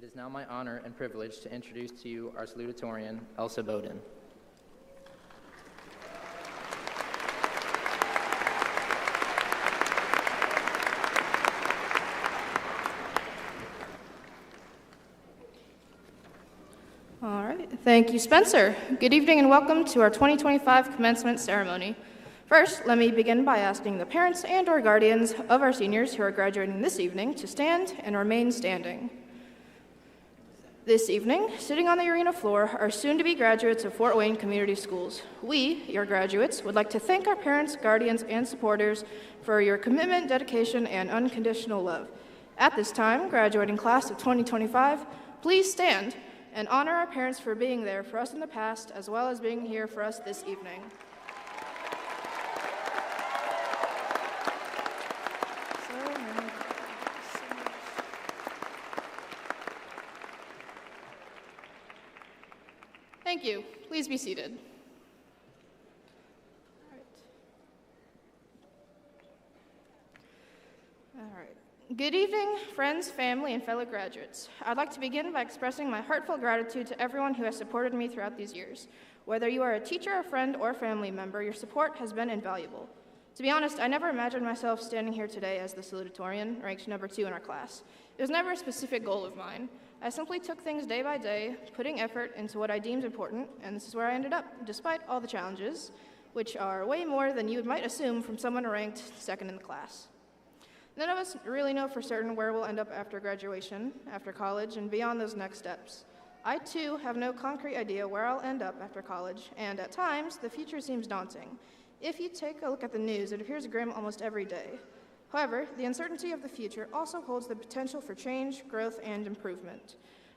It is now my honor and privilege to introduce to you our salutatorian, Elsa Bowden. All right, thank you, Spencer. Good evening and welcome to our 2025 commencement ceremony. First, let me begin by asking the parents and or guardians of our seniors who are graduating this evening to stand and remain standing. This evening, sitting on the arena floor are soon-to-be graduates of Fort Wayne Community Schools. We, your graduates, would like to thank our parents, guardians, and supporters for your commitment, dedication, and unconditional love. At this time, graduating class of 2025, please stand and honor our parents for being there for us in the past, as well as being here for us this evening. Thank you. Please be seated. All right. Good evening, friends, family, and fellow graduates. I'd like to begin by expressing my heartfelt gratitude to everyone who has supported me throughout these years. Whether you are a teacher, a friend, or family member, your support has been invaluable. To be honest, I never imagined myself standing here today as the salutatorian, ranked number 2 in our class. It was never a specific goal of mine. I simply took things day by day, putting effort into what I deemed important, and this is where I ended up, despite all the challenges, which are way more than you might assume from someone ranked second in the class. None of us really know for certain where we'll end up after graduation, after college, and beyond those next steps. I, too, have no concrete idea where I'll end up after college, and at times, the future seems daunting. If you take a look at the news, it appears grim almost every day. However, the uncertainty of the future also holds the potential for change, growth, and improvement.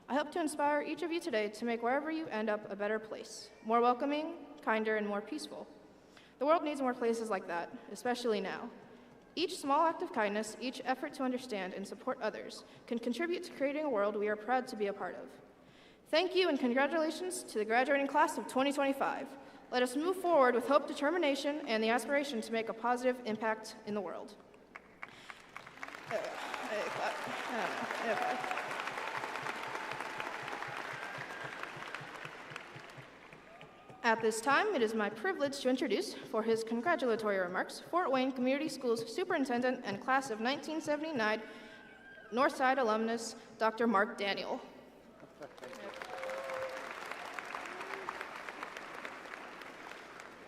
I hope to inspire each of you today to make wherever you end up a better place, more welcoming, kinder, and more peaceful. The world needs more places like that, especially now. Each small act of kindness, each effort to understand and support others can contribute to creating a world we are proud to be a part of. Thank you and congratulations to the graduating class of 2025. Let us move forward with hope, determination, and the aspiration to make a positive impact in the world. At this time, it is my privilege to introduce, for his congratulatory remarks, Fort Wayne Community Schools Superintendent and Class of 1979 Northside alumnus, Dr. Mark Daniel.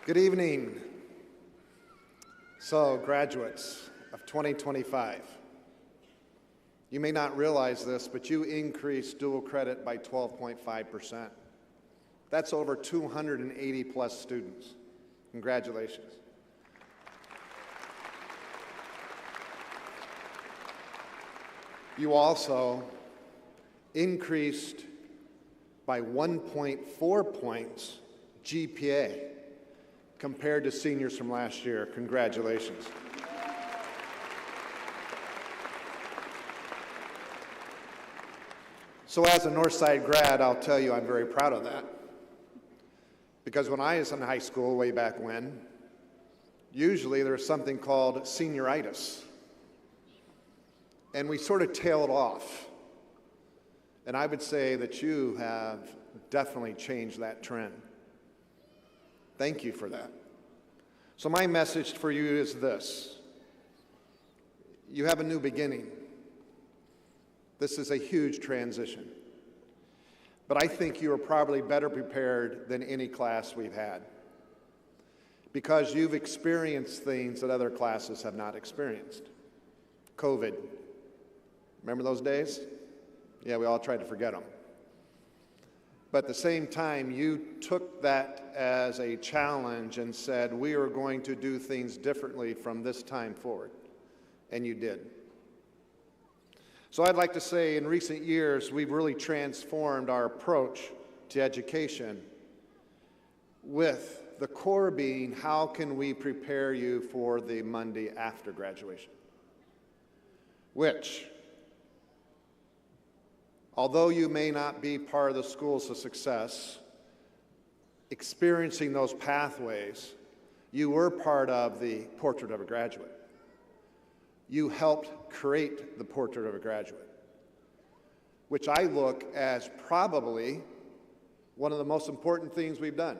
Good evening. So, graduates of 2025, you may not realize this, but you increased dual credit by 12.5%. That's over 280 plus students. Congratulations. You also increased by 1.4 points GPA compared to seniors from last year. Congratulations. So as a Northside grad, I'll tell you I'm very proud of that. Because when I was in high school way back when, usually there was something called senioritis. And we sort of tailed off. And I would say that you have definitely changed that trend. Thank you for that. So my message for you is this. You have a new beginning. This is a huge transition. But I think you are probably better prepared than any class we've had because you've experienced things that other classes have not experienced. COVID. Remember those days? Yeah, we all tried to forget them. But at the same time, you took that as a challenge and said, we are going to do things differently from this time forward. And you did. So I'd like to say in recent years, we've really transformed our approach to education with the core being, how can we prepare you for the Monday after graduation? Which, although you may not be part of the schools of success, experiencing those pathways, you were part of the portrait of a graduate. You helped create the portrait of a graduate. which I look as probably one of the most important things we've done.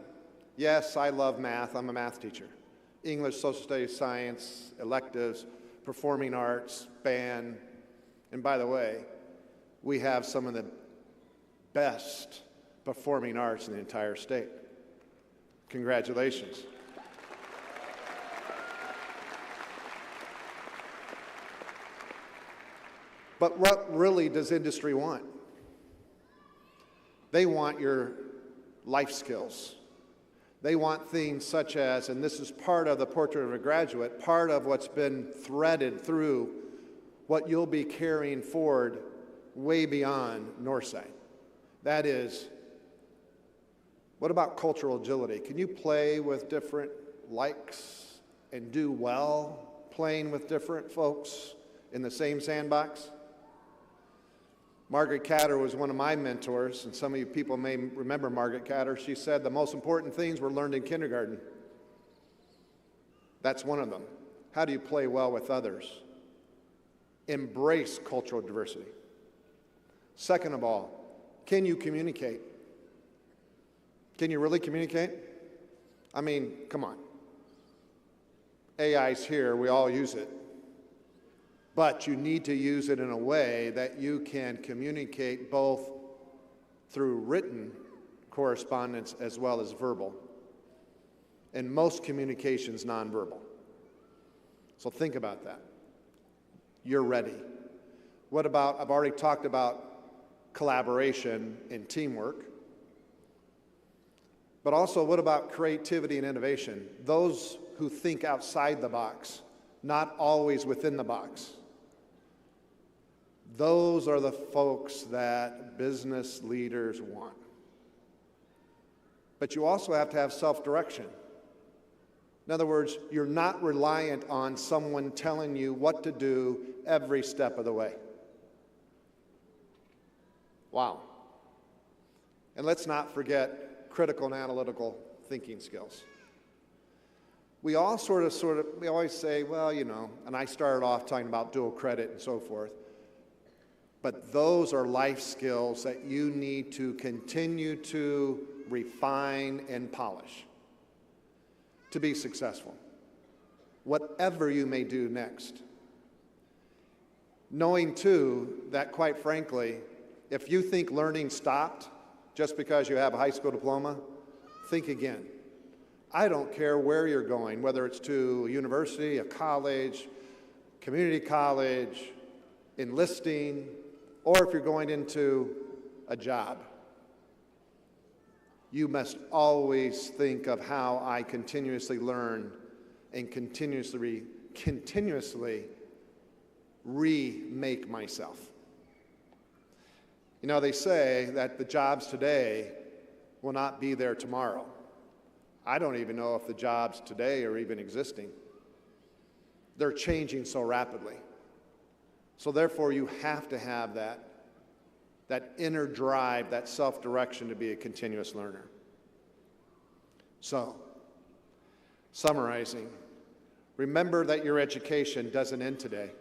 Yes, I love math. I'm a math teacher. English, social studies, science, electives, performing arts, band. And by the way, we have some of the best performing arts in the entire state. Congratulations. But what really does industry want? They want your life skills. They want things such as, and this is part of the portrait of a graduate, part of what's been threaded through what you'll be carrying forward way beyond Northside. That is, what about cultural agility? Can you play with different likes and do well playing with different folks in the same sandbox? Margaret Catter was one of my mentors, and some of you people may remember Margaret Catter. She said the most important things were learned in kindergarten. That's one of them. How do you play well with others? Embrace cultural diversity. Second of all, can you communicate? Can you really communicate? I mean, come on. AI's here, we all use it. But you need to use it in a way that you can communicate both through written correspondence as well as verbal. And most communication's nonverbal. So think about that. You're ready. What about, I've already talked about collaboration and teamwork. But also, what about creativity and innovation? Those who think outside the box, not always within the box. Those are the folks that business leaders want. But you also have to have self-direction. In other words, you're not reliant on someone telling you what to do every step of the way. Wow. And let's not forget critical and analytical thinking skills. We all we always say, well, you know, and I started off talking about dual credit and so forth. But those are life skills that you need to continue to refine and polish to be successful, whatever you may do next. Knowing, too, that quite frankly, if you think learning stopped just because you have a high school diploma, think again. I don't care where you're going, whether it's to a university, a college, community college, enlisting, or if you're going into a job. You must always think of how I continuously learn and continuously remake myself. You know, they say that the jobs today will not be there tomorrow. I don't even know if the jobs today are even existing. They're changing so rapidly. So therefore, you have to have that inner drive, that self-direction to be a continuous learner. So, summarizing, remember that your education doesn't end today.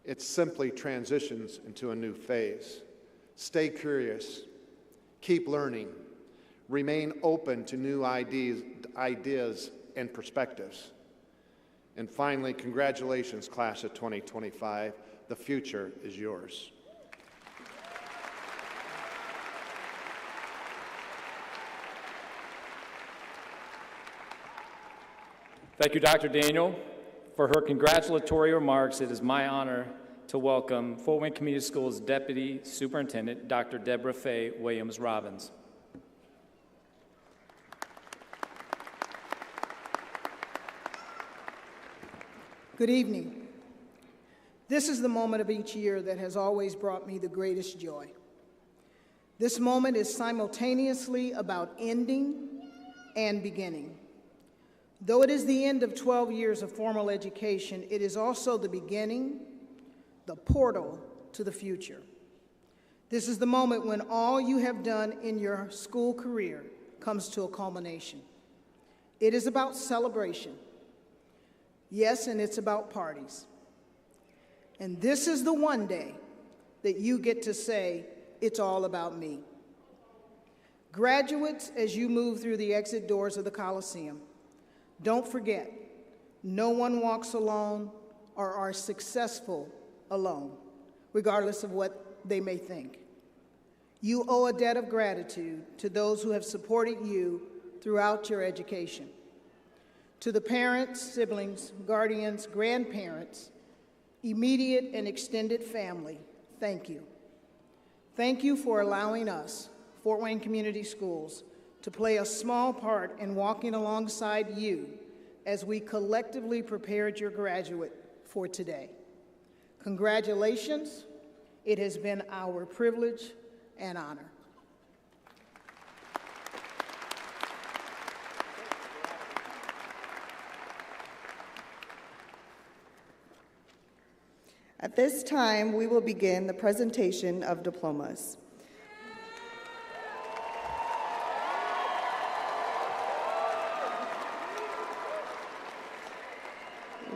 It simply transitions into a new phase. Stay curious, keep learning, remain open to new ideas and perspectives. And finally, congratulations, class of 2025. The future is yours. Thank you, Dr. Daniel. For her congratulatory remarks, it is my honor to welcome Fort Wayne Community Schools Deputy Superintendent, Dr. Deborah Faye Williams-Robbins. Good evening. This is the moment of each year that has always brought me the greatest joy. This moment is simultaneously about ending and beginning. Though it is the end of 12 years of formal education, it is also the beginning, the portal to the future. This is the moment when all you have done in your school career comes to a culmination. It is about celebration. Yes, and it's about parties. And this is the one day that you get to say, it's all about me. Graduates, as you move through the exit doors of the Coliseum, don't forget, no one walks alone or are successful alone, regardless of what they may think. You owe a debt of gratitude to those who have supported you throughout your education. To the parents, siblings, guardians, grandparents, immediate and extended family, thank you. Thank you for allowing us, Fort Wayne Community Schools, to play a small part in walking alongside you as we collectively prepared your graduate for today. Congratulations. It has been our privilege and honor. At this time, we will begin the presentation of diplomas.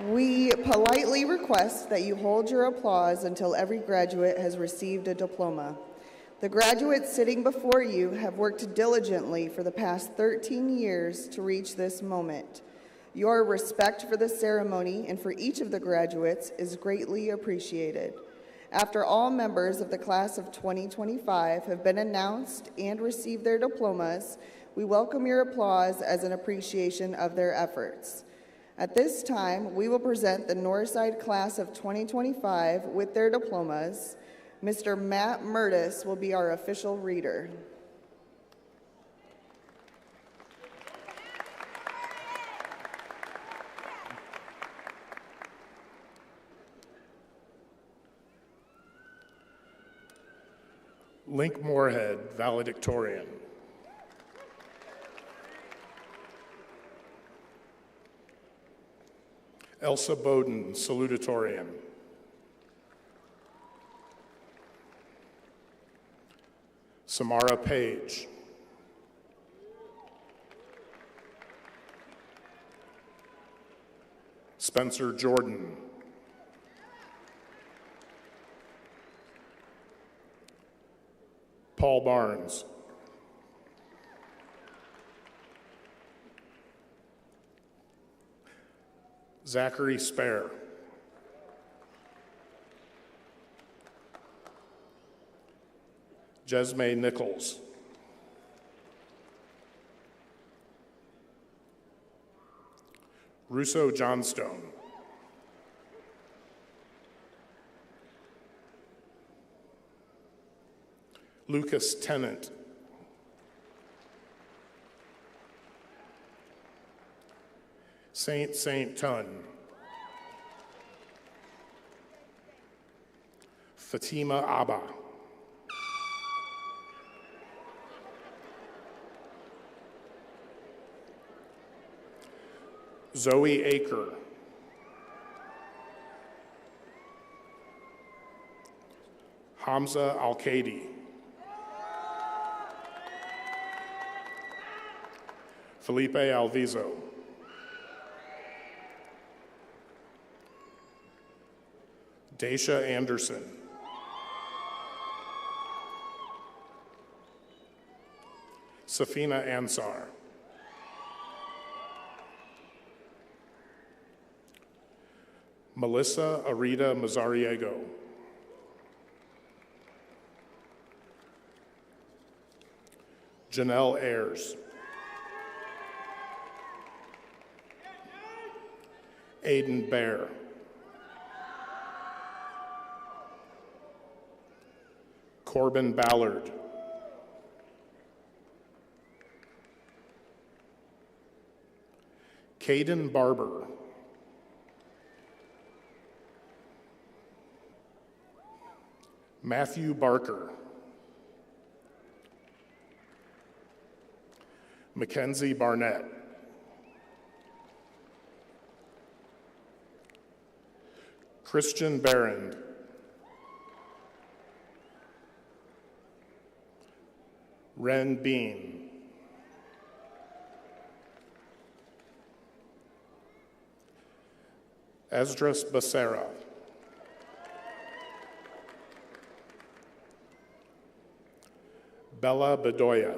We politely request that you hold your applause until every graduate has received a diploma. The graduates sitting before you have worked diligently for the past 13 years to reach this moment. Your respect for the ceremony and for each of the graduates is greatly appreciated. After all members of the class of 2025 have been announced and received their diplomas, we welcome your applause as an appreciation of their efforts. At this time, we will present the Northside class of 2025 with their diplomas. Mr. Matt Murtis will be our official reader. Link Moorhead, Valedictorian. Elsa Bowden, Salutatorian. Samara Page. Spencer Jordan. Paul Barnes. Zachary Spare. Jesme Nichols. Russo Johnstone. Lucas Tennant. Saint Tun. Fatima Abba. Zoe Aker. Hamza Al-Qadi. Felipe Alviso. Daisha Anderson. Safina Ansar. Melissa Arita Mazariego. Janelle Ayers. Aiden Bear. Corbin Ballard. Caden Barber. Matthew Barker. Mackenzie Barnett. Christian Barrand. Ren Bean. Esdras Becerra. Bella Bedoya.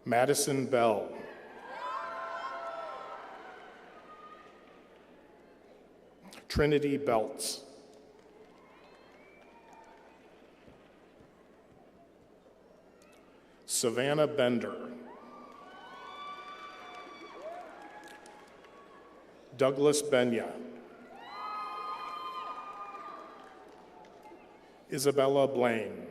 Madison Bell. Trinity Belts. Savannah Bender. Douglas Benya. Isabella Blaine.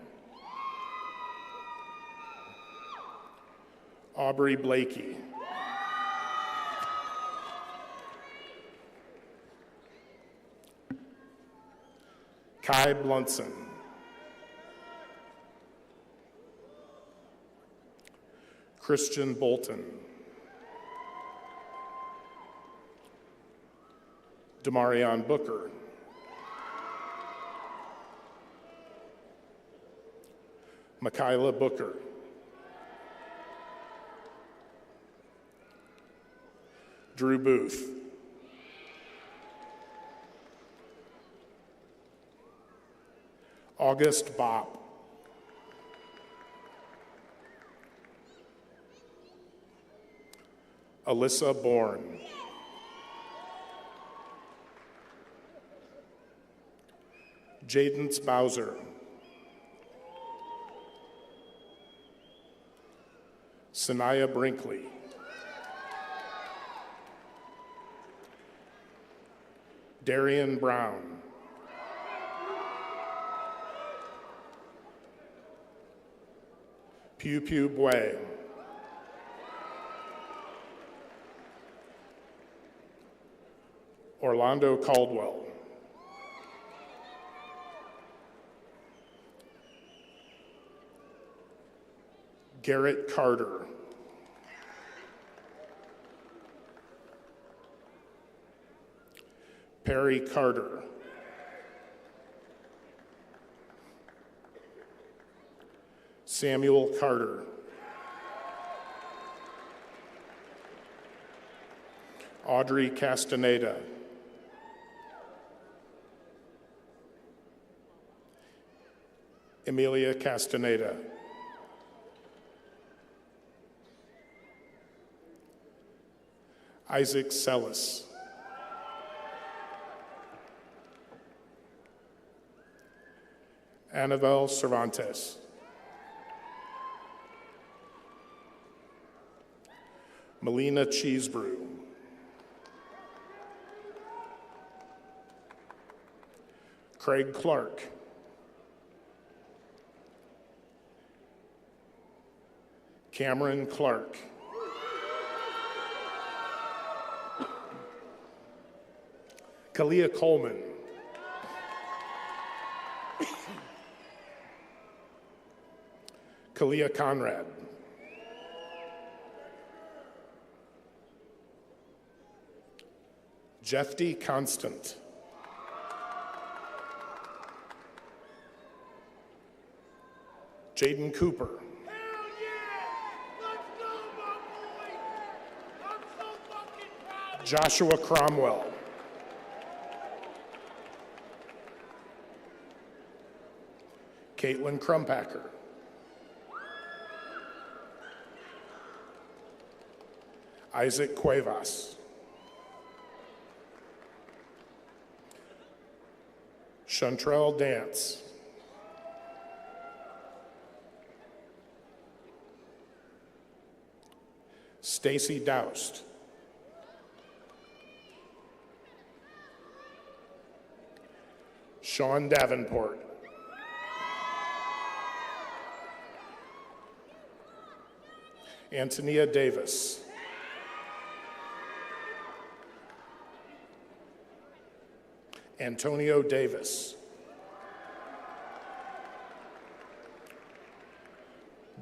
Aubrey Blakey. Kai Blunson. Christian Bolton. Demarion Booker. Michaela Booker. Drew Booth. August Bopp. Alyssa Bourne. Jadence Bowser. Sanaya Brinkley. Darian Brown. Pew Pew Bue. Orlando Caldwell. Garrett Carter. Perry Carter. Samuel Carter. Audrey Castaneda. Emilia Castaneda. Isaac Sellis. Annabelle Cervantes. Melina Cheesebrew. Craig Clark. Cameron Clark. Kalia Coleman. Kalia Conrad. Jeffy Constant. Jaden Cooper. Joshua Cromwell. Caitlin Crumpacker. Isaac Cuevas. Chantrell Dance. Stacy Doust. Sean Davenport. Antonia Davis. Antonio Davis.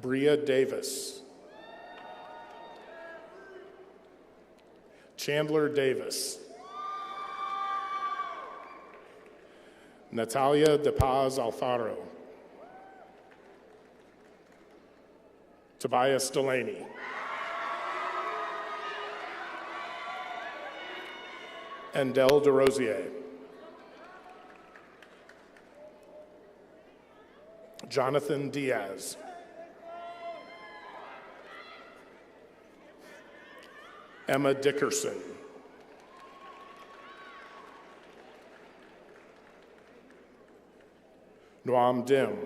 Bria Davis. Chandler Davis. Natalia De Paz Alfaro. Tobias Delaney. Endel DeRosier. Jonathan Diaz. Emma Dickerson. Noam Dim.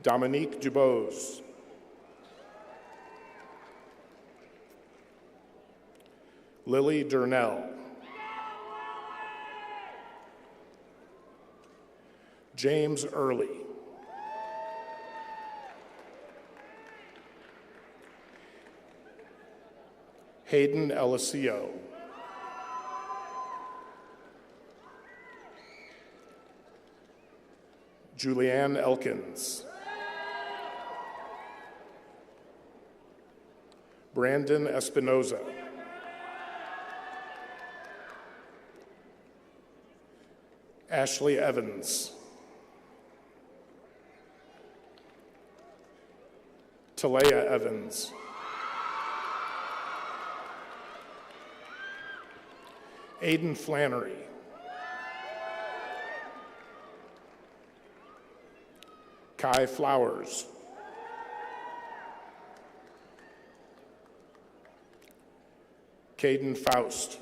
Dominique Dubose. Lily Durnell. James Early. Hayden Eliseo. Julianne Elkins. Brandon Espinoza. Ashley Evans. Talaya Evans. Aiden Flannery. Kai Flowers. Caden Faust.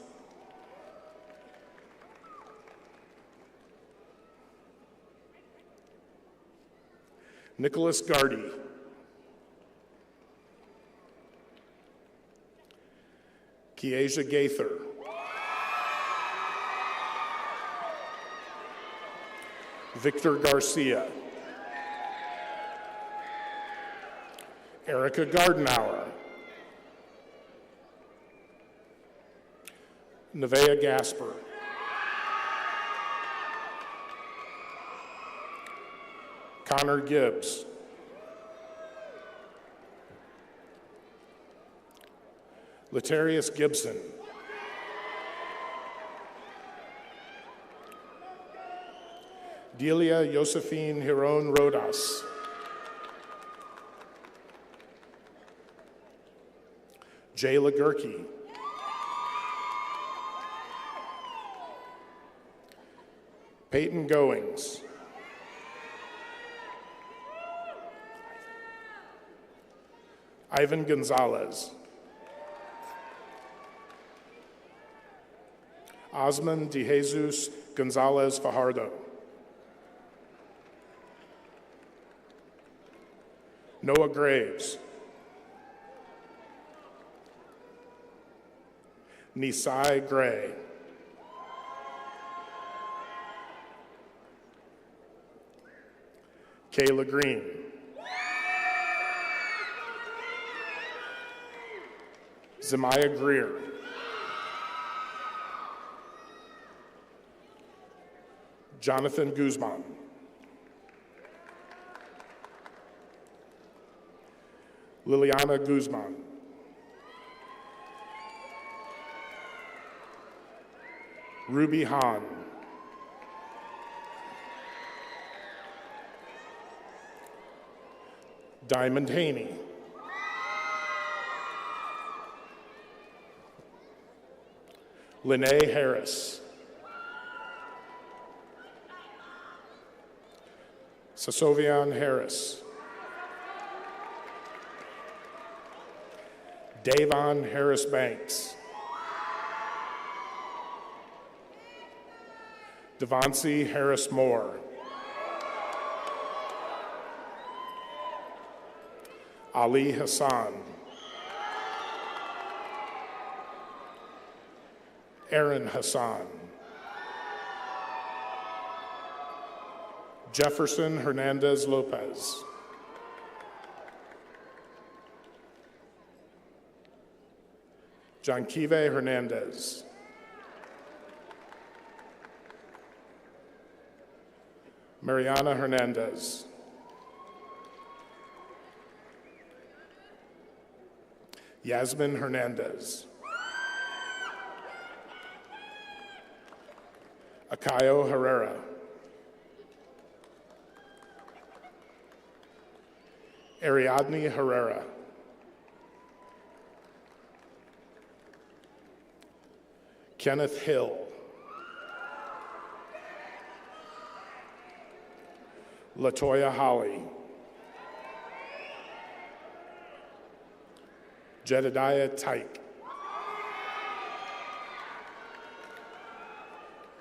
Nicholas Gardy. Kiesia Gaither. Victor Garcia. Erica Gardenauer. Nevaeh Gasper. Connor Gibbs. Latarius Gibson. Delia Josephine Hiron Rodas. Jay Lagurkey. Peyton Goings. Ivan Gonzalez. Osman De Jesus Gonzalez Fajardo. Noah Graves. Nisai Gray. Kayla Green. Zemiah Greer. Jonathan Guzman. Liliana Guzman. Ruby Hahn. Diamond Haney. Lene Harris. Sasovian Harris. Davon Harris Banks. Devoncy Harris Moore. Ali Hassan. Aaron Hassan. Jefferson Hernandez Lopez. Jankive Hernandez. Mariana Hernandez. Yasmin Hernandez. Akayo Herrera. Ariadne Herrera. Kenneth Hill. Latoya Holly, Jedediah Tyke,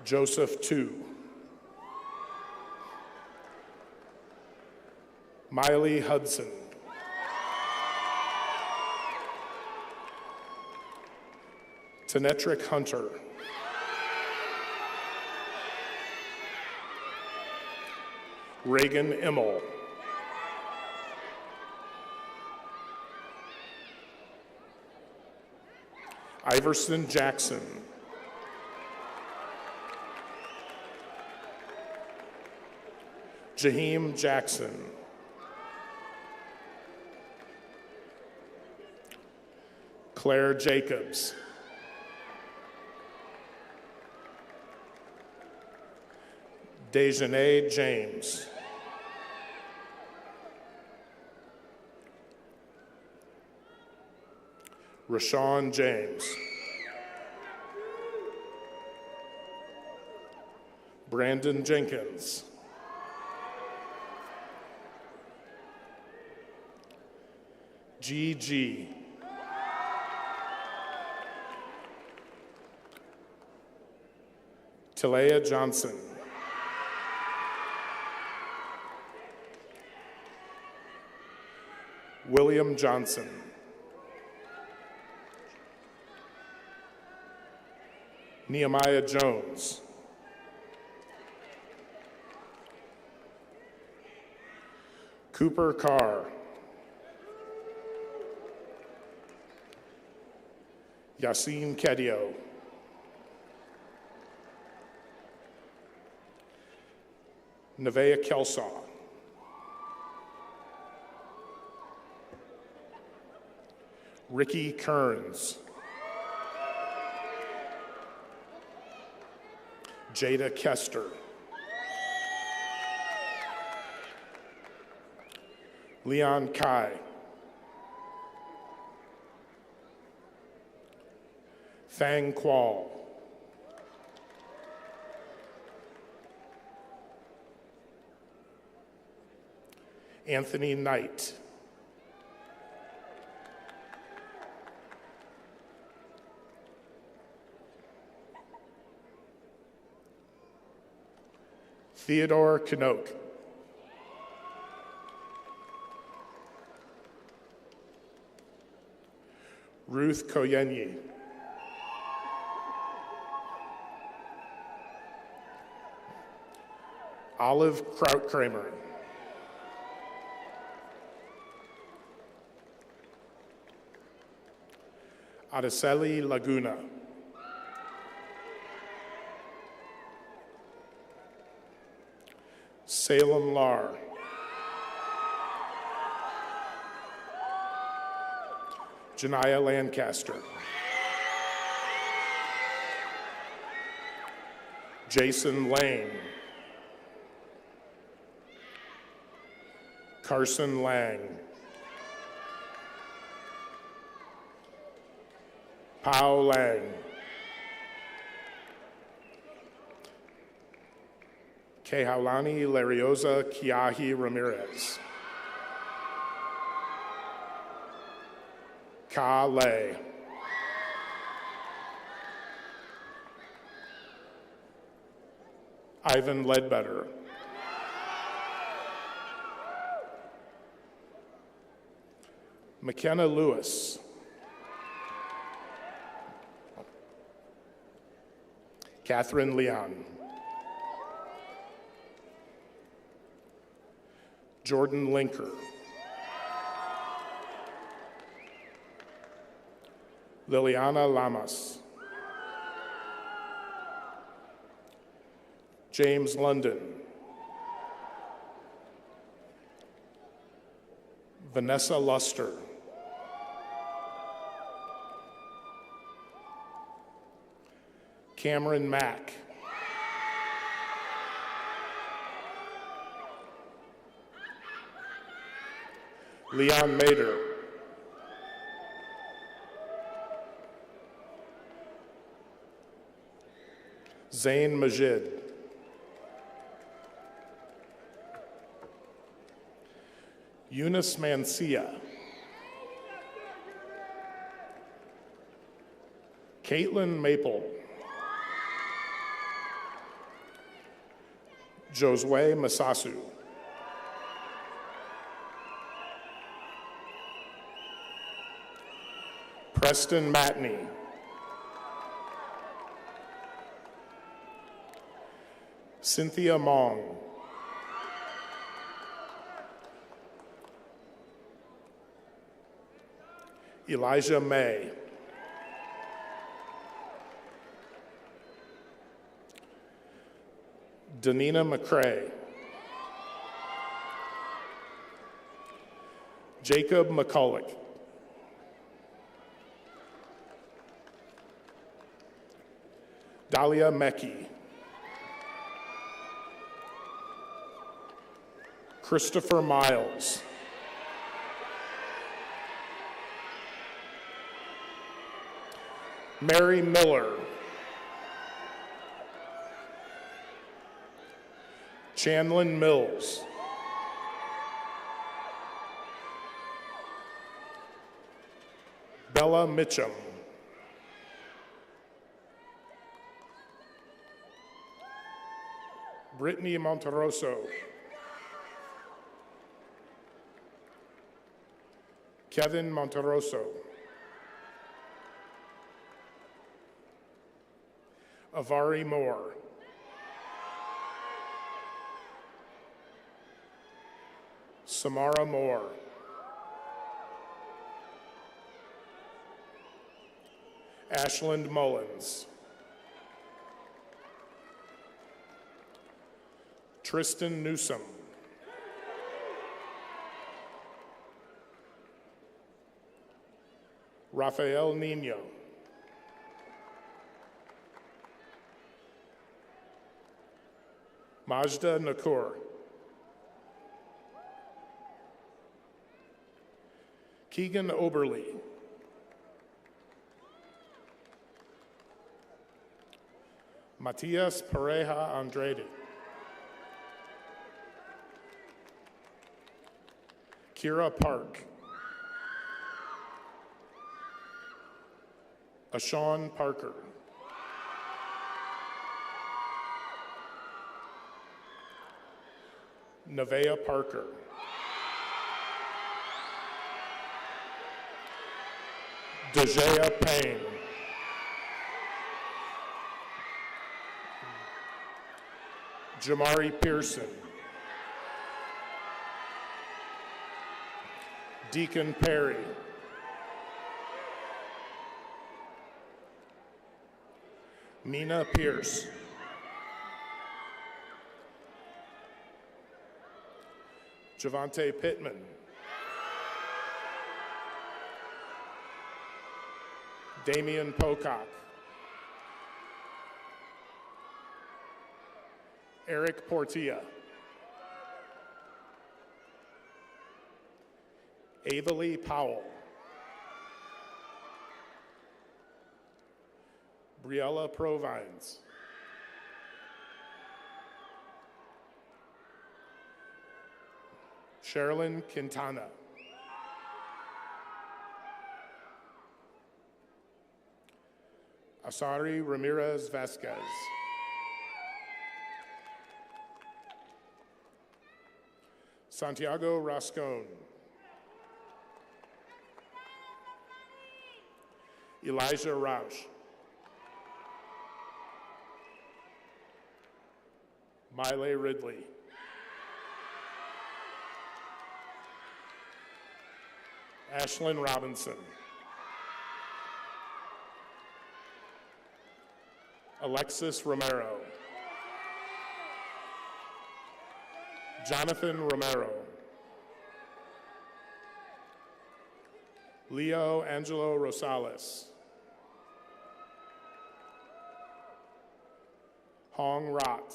Joseph Tu, Miley Hudson, Tanetric Hunter, Reagan Immel, Iverson Jackson, Jaheim Jackson, Claire Jacobs, Dejanay James, Rashawn James, Brandon Jenkins, G. Talea Johnson, William Johnson, Nehemiah Jones, Cooper Carr, Yassine Kedio, Nevaeh Kelsaw, Ricky Kearns, Jada Kester, Leon Kai, Fang Qual, Anthony Knight, Theodore Knoke, Ruth Koyenyi, Olive Kraut-Kramer, Adeseli Laguna, Salem Lar, Janiyah Lancaster, Jason Lane, Carson Lang, Pao Lang, Kehaulani Lariosa Kiahi Ramirez, Ka Lei, Ivan Ledbetter, McKenna Lewis, Catherine Leon, Jordan Linker, Liliana Lamas, James London, Vanessa Luster, Cameron Mack, Leon Mader, Zain Majid, Eunice Mancia. Caitlin Maple. Josue Masasu. Preston Matney. Cynthia Mong. Elijah May. Danina McCrae. Jacob McCulloch. Dahlia Mecki. Christopher Miles. Mary Miller. Chanlin Mills. Bella Mitchum. Brittany Monteroso. Kevin Monteroso. Avari Moore. Samara Moore. Ashland Mullins. Tristan Newsom. Rafael Nino. Majda Nakur. Keegan Oberly. Matias Pareja Andrade. Kira Park. Ashawn Parker. Nevaeh Parker. Dejea Payne. Jamari Pearson. Deacon Perry. Mina Pierce. Javante Pittman. Damian Pocock. Eric Portilla. Avalee Powell. Briella Provines. Sherilyn Quintana. Asari Ramirez Vasquez. Santiago Rascon. Elijah Roush. Miley Ridley. Ashlyn Robinson. Alexis Romero. Jonathan Romero. Leo Angelo Rosales. Hong Rot.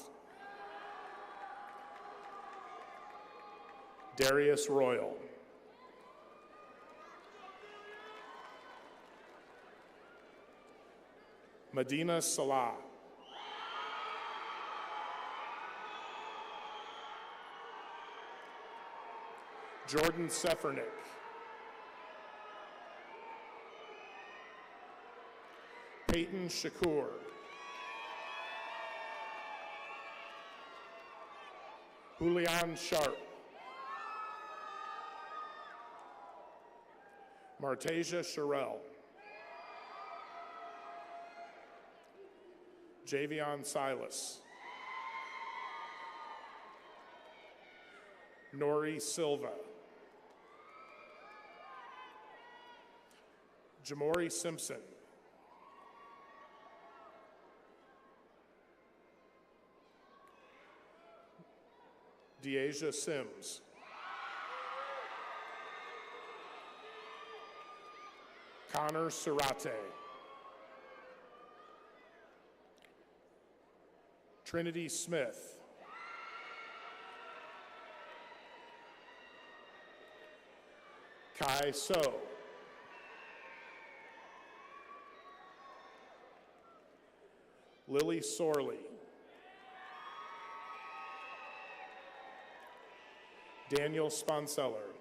Darius Royal. Medina Salah. Jordan Sefernick. Peyton Shakur. Julian Sharp. Martasia Sherrill. Javion Silas. Nori Silva. Jamori Simpson. Deasia Sims. Connor Serrate. Trinity Smith. Kai So. Lily Sorley. Daniel Sponseller.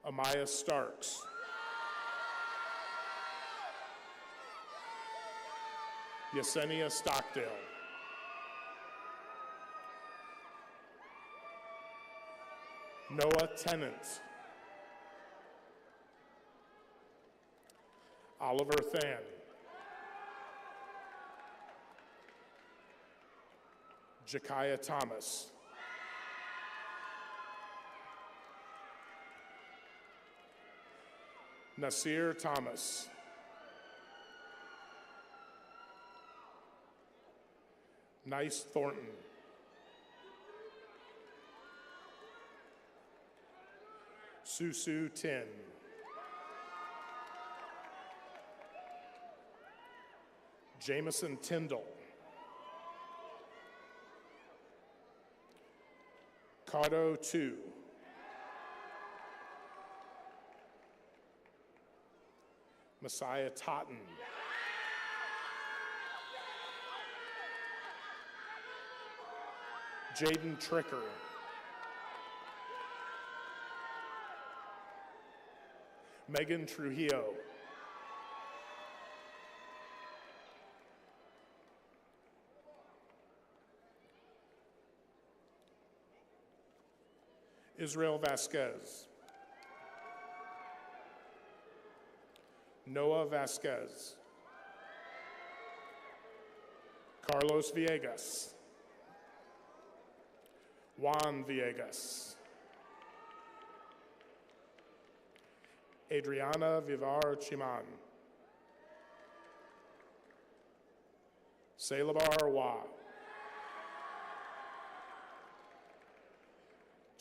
Amaya Starks. Yesenia Stockdale. Noah Tennant. Oliver Than. Jakaya Thomas. Nasir Thomas. Nice Thornton. Susu Tin. Jameson Tyndall. Cotto 2. Messiah Totten. Jaden Tricker. Megan Trujillo. Israel Vasquez. Noah Vasquez. Carlos Villegas. Juan Villegas. Adriana Vivar Chiman. Selabar Wa.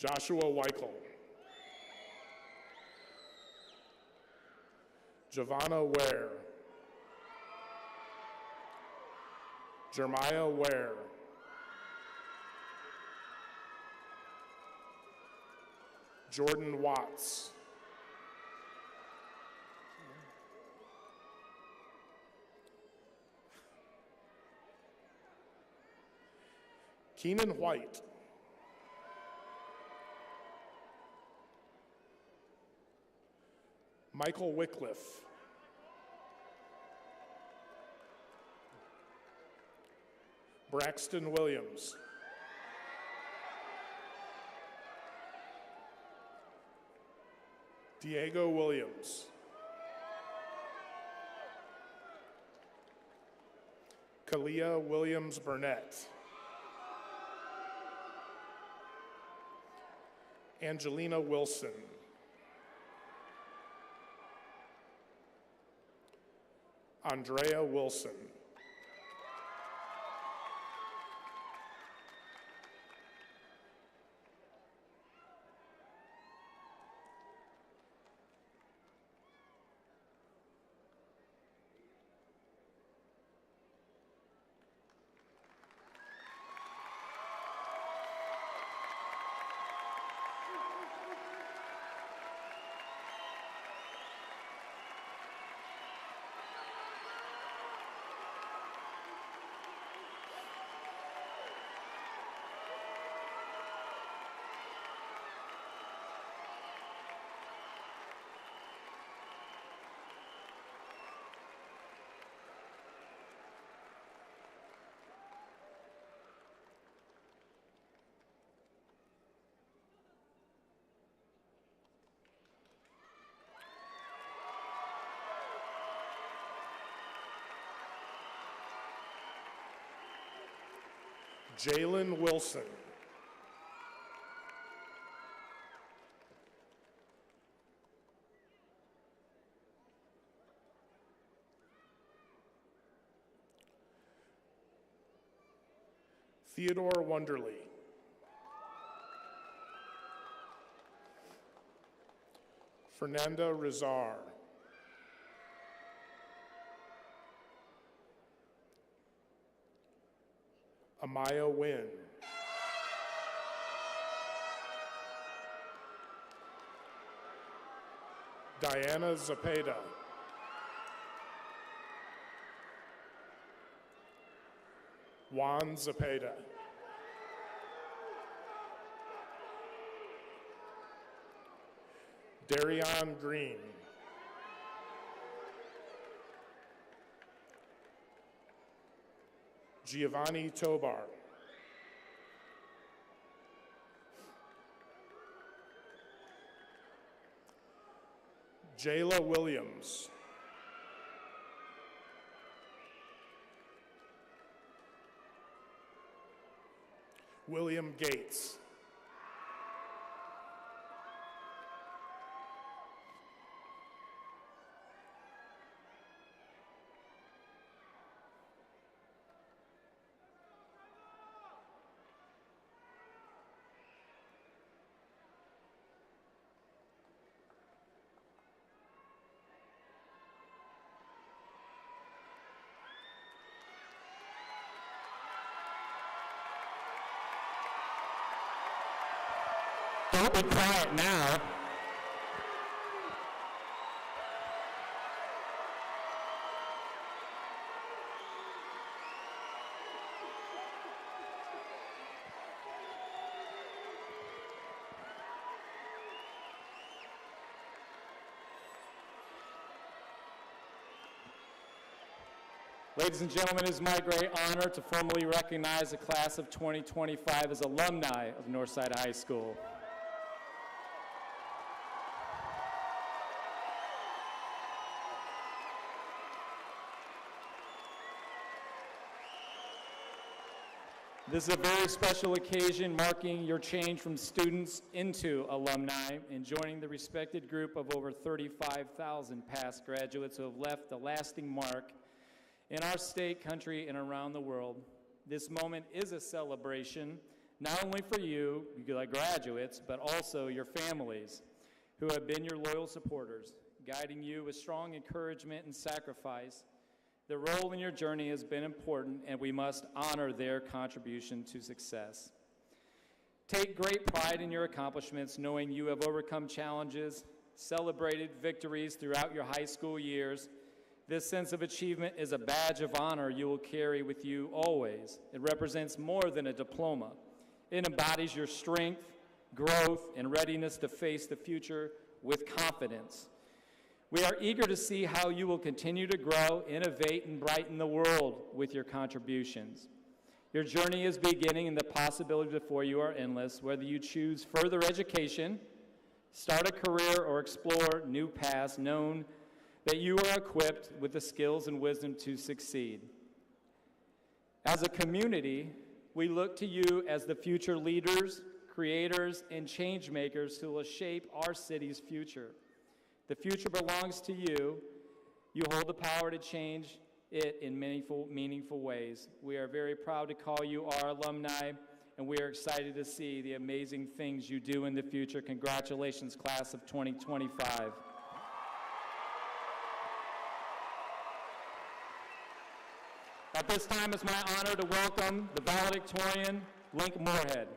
Joshua Weichel. Giovanna Ware. Jeremiah Ware. Jordan Watts. Keenan White. Michael Wycliffe. Braxton Williams. Diego Williams. Kalia Williams Burnett. Angelina Wilson. Andrea Wilson. Jalen Wilson. Theodore Wonderly. Fernanda Rizar. Amaya Wynn. Diana Zapata. Juan Zapata. Darion Green. Giovanni Tobar. Jayla Williams. William Gates. Don't be quiet now. Ladies and gentlemen, it is my great honor to formally recognize the class of 2025 as alumni of Northside High School. This is a very special occasion marking your change from students into alumni and joining the respected group of over 35,000 past graduates who have left a lasting mark in our state, country, and around the world. This moment is a celebration, not only for you, like graduates, but also your families who have been your loyal supporters, guiding you with strong encouragement and sacrifice. Their role in your journey has been important, and we must honor their contribution to success. Take great pride in your accomplishments, knowing you have overcome challenges, celebrated victories throughout your high school years. This sense of achievement is a badge of honor you will carry with you always. It represents more than a diploma. It embodies your strength, growth, and readiness to face the future with confidence. We are eager to see how you will continue to grow, innovate, and brighten the world with your contributions. Your journey is beginning, and the possibilities before you are endless. Whether you choose further education, start a career, or explore new paths, known that you are equipped with the skills and wisdom to succeed. As a community, we look to you as the future leaders, creators, and change makers who will shape our city's future. The future belongs to you. You hold the power to change it in meaningful ways. We are very proud to call you our alumni, and we are excited to see the amazing things you do in the future. Congratulations, class of 2025. At this time, it's my honor to welcome the Valedictorian, Link Moorhead.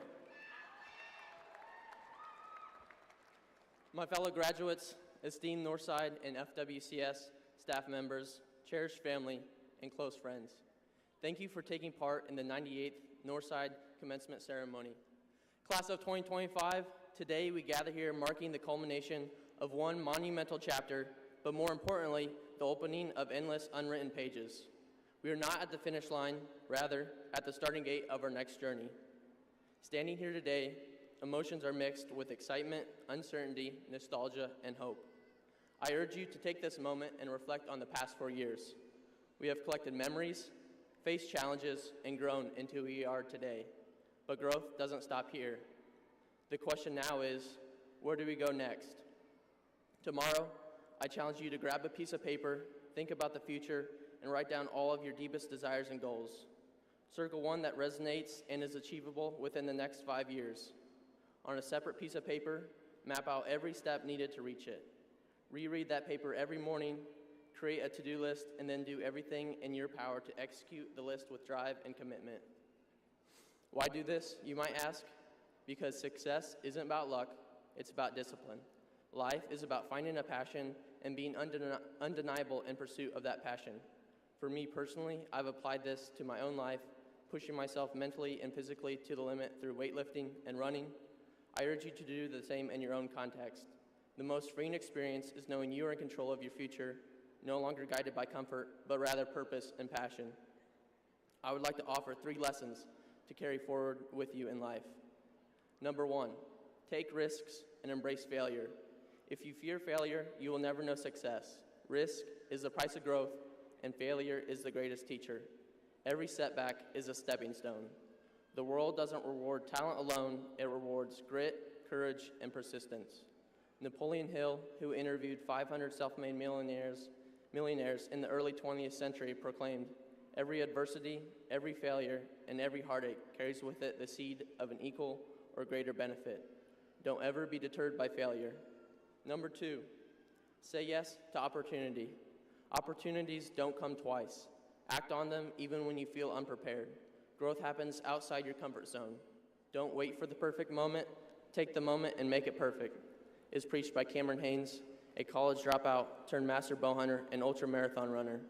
My fellow graduates, esteemed Northside and FWCS staff members, cherished family, and close friends, thank you for taking part in the 98th Northside Commencement Ceremony. Class of 2025, today we gather here marking the culmination of one monumental chapter, but more importantly, the opening of endless unwritten pages. We are not at the finish line, rather at the starting gate of our next journey. Standing here today, emotions are mixed with excitement, uncertainty, nostalgia, and hope. I urge you to take this moment and reflect on the past 4 years. We have collected memories, faced challenges, and grown into who we are today. But growth doesn't stop here. The question now is, where do we go next? Tomorrow, I challenge you to grab a piece of paper, think about the future, and write down all of your deepest desires and goals. Circle one that resonates and is achievable within the next 5 years. On a separate piece of paper, map out every step needed to reach it. Reread that paper every morning, create a to-do list, and then do everything in your power to execute the list with drive and commitment. Why do this, you might ask? Because success isn't about luck, it's about discipline. Life is about finding a passion and being undeniable in pursuit of that passion. For me personally, I've applied this to my own life, pushing myself mentally and physically to the limit through weightlifting and running. I urge you to do the same in your own context. The most freeing experience is knowing you are in control of your future, no longer guided by comfort, but rather purpose and passion. I would like to offer 3 lessons to carry forward with you in life. Number 1, take risks and embrace failure. If you fear failure, you will never know success. Risk is the price of growth, and failure is the greatest teacher. Every setback is a stepping stone. The world doesn't reward talent alone, it rewards grit, courage, and persistence. Napoleon Hill, who interviewed 500 self-made millionaires in the early 20th century, proclaimed, "Every adversity, every failure, and every heartache carries with it the seed of an equal or greater benefit. Don't ever be deterred by failure." Number 2, say yes to opportunity. Opportunities don't come twice. Act on them even when you feel unprepared. Growth happens outside your comfort zone. Don't wait for the perfect moment. Take the moment and make it perfect. Is preached by Cameron Haynes, a college dropout turned master bow hunter and ultramarathon runner.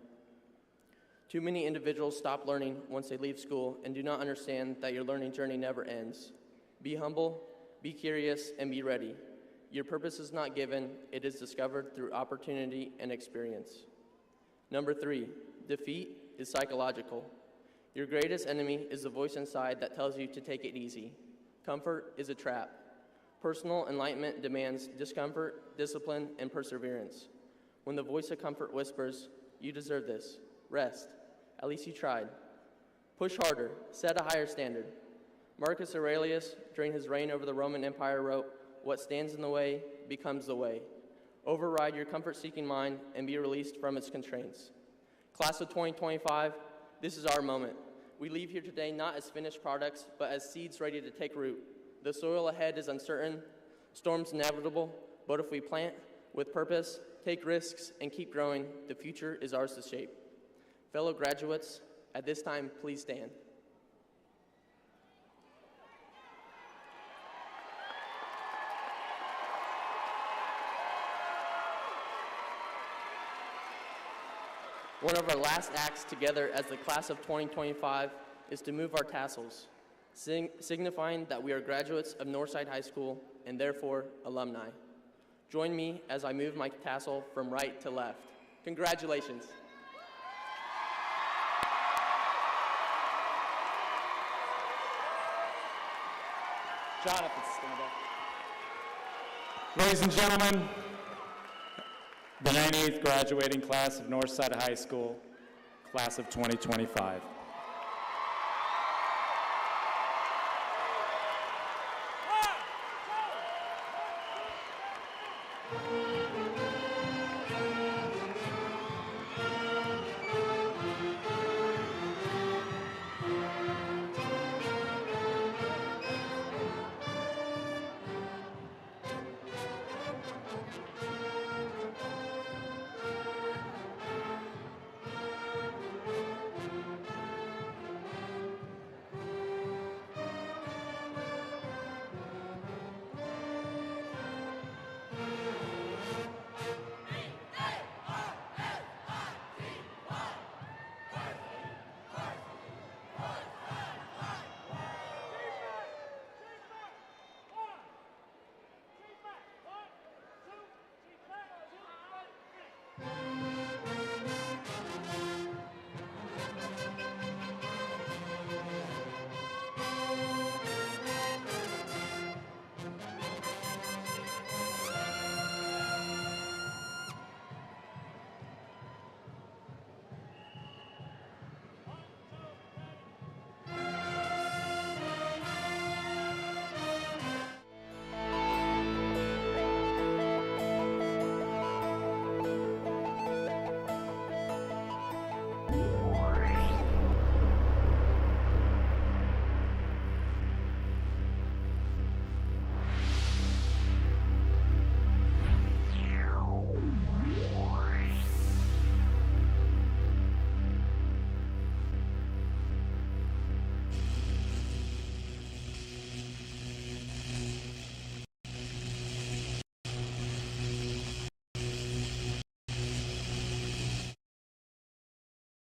Too many individuals stop learning once they leave school and do not understand that your learning journey never ends. Be humble, be curious, and be ready. Your purpose is not given, it is discovered through opportunity and experience. Number 3, defeat is psychological. Your greatest enemy is the voice inside that tells you to take it easy. Comfort is a trap. Personal enlightenment demands discomfort, discipline, and perseverance. When the voice of comfort whispers, "You deserve this. Rest. At least you tried." Push harder. Set a higher standard. Marcus Aurelius, during his reign over the Roman Empire, wrote, "What stands in the way becomes the way." Override your comfort-seeking mind and be released from its constraints. Class of 2025, this is our moment. We leave here today not as finished products, but as seeds ready to take root. The soil ahead is uncertain, storms inevitable, but if we plant with purpose, take risks, and keep growing, the future is ours to shape. Fellow graduates, at this time, please stand. One of our last acts together as the class of 2025 is to move our tassels, signifying that we are graduates of Northside High School and therefore alumni. Join me as I move my tassel from right to left. Congratulations. Jonathan, stand up. Ladies and gentlemen, the 98th graduating class of Northside High School, class of 2025.